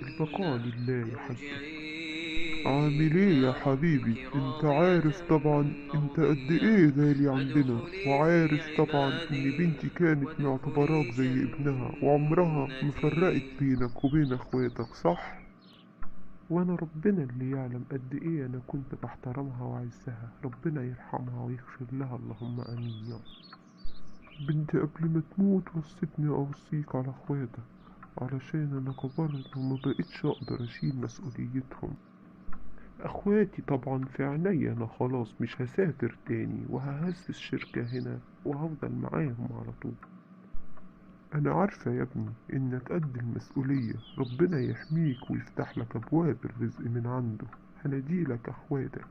البقاء لله يا حاج. عامل ايه يا حبيبي؟ انت عارف طبعا انت قد ايه غالي عندنا، وعارف طبعا ان بنتي كانت معتبراك زي ابنها وعمرها ما فرقت بينك وبين اخواتك، صح؟ وانا ربنا اللي يعلم قد ايه انا كنت بحترمها وعزها، ربنا يرحمها ويغفر لها، اللهم امين يا رب. بنتي قبل ما تموت وصتني اوصيك على اخواتك، علشان انا كبرت وما بقتش اقدر اشيل مسؤوليتهم. اخواتي طبعا في عينيا، انا خلاص مش هسافر تاني وههزز شركة هنا وهفضل معاهم على طول. انا عارفة يا ابني انك قد المسؤولية، ربنا يحميك ويفتح لك ابواب الرزق من عنده. هنديلك اخواتك.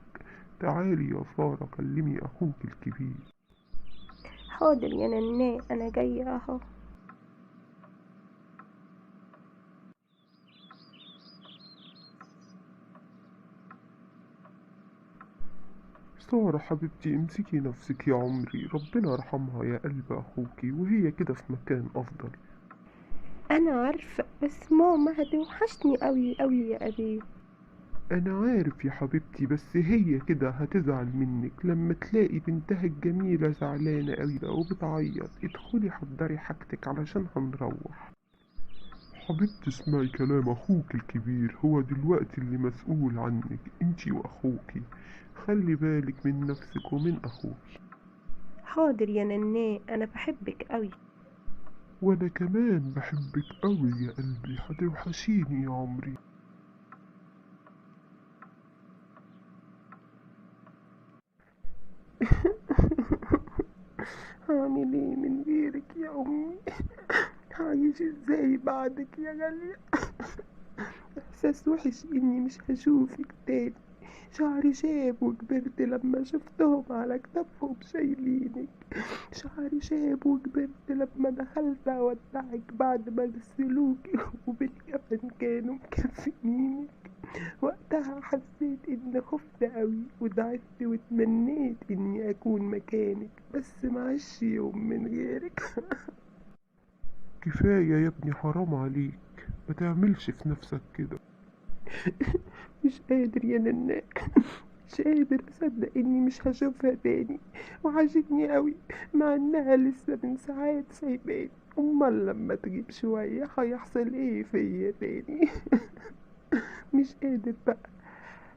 تعالي يا سارة كلمي اخوك الكبير. حاضر يا نناه، انا جاية اهو. سارة حبيبتي امسكي نفسك يا عمري، ربنا يرحمها يا قلب اخوكي، وهي كده في مكان افضل. انا عارفة، بس ماما هتوحشني قوي قوي يا ابي. انا عارف يا حبيبتي، بس هي كده هتزعل منك لما تلاقي بنتها الجميلة زعلانة قوي بقى وبتعيط. ادخلي حضري حاجتك علشان هنروح. حبيبتي اسمعي كلام اخوك الكبير، هو دلوقتي اللي مسؤول عنك انتي واخوكي. خلي بالك من نفسك ومن اخوكي. حاضر يا نناه، انا بحبك قوي. وانا كمان بحبك قوي يا قلبي، هتوحشيني يا عمري. هعمل ايه من غيرك يا امي؟ هعيش ازاي بعدك يا غالية؟ احساس وحش اني مش هشوفك تاني. شعري شاب وكبرت لما شفتهم على كتافهم شايلينك. شعري شاب وكبرت لما دخلت اودعك بعد ما غسلوكي وبالكفن كانوا مكفنينك. وقتها حسيت اني خفت قوي وضعفت وتمنيت اني اكون مكانك، بس معيش يوم من غيرك. كفاية يا ابني، حرام عليك، ما تعملش في نفسك كده. مش قادر يا نناء، مش قادر اصدق اني مش هشوفها تاني. وحشتني قوي، مع انها لسه من ساعات سايباني. امال لما تجيب شوية هيحصل ايه فيا تاني؟ مش قادر بقى.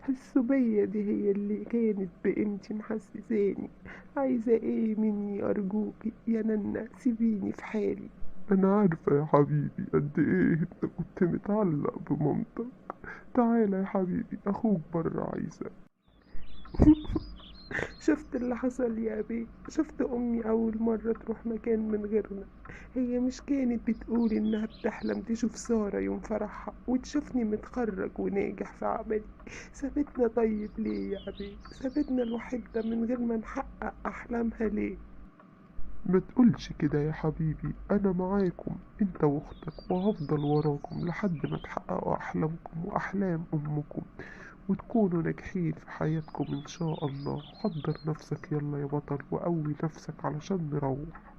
الصبية دي هي اللي كانت بقيمتي محسساني. عايزة ايه مني ارجوكي يا ننا؟ سيبيني في حالي. انا عارفة يا حبيبي قد ايه انت كنت متعلق بمامتك. تعالى يا حبيبي، اخوك برا عايزك. شفت اللي حصل يا بيه؟ شفت امي اول مرة تروح مكان من غيرنا؟ هي مش كانت بتقول انها بتحلم تشوف سارة يوم فرحها وتشوفني متخرج وناجح في عملي؟ سابتنا طيب ليه يا بيه؟ سابتنا الوحيدة من غير ما نحقق احلامها ليه؟ ما تقولش كده يا حبيبي، انا معاكم انت واختك، وهفضل وراكم لحد ما تحققوا احلامكم واحلام امكم، وتكونوا ناجحين في حياتكم ان شاء الله. حضر نفسك يلا يا بطل، وقوي نفسك علشان نروح.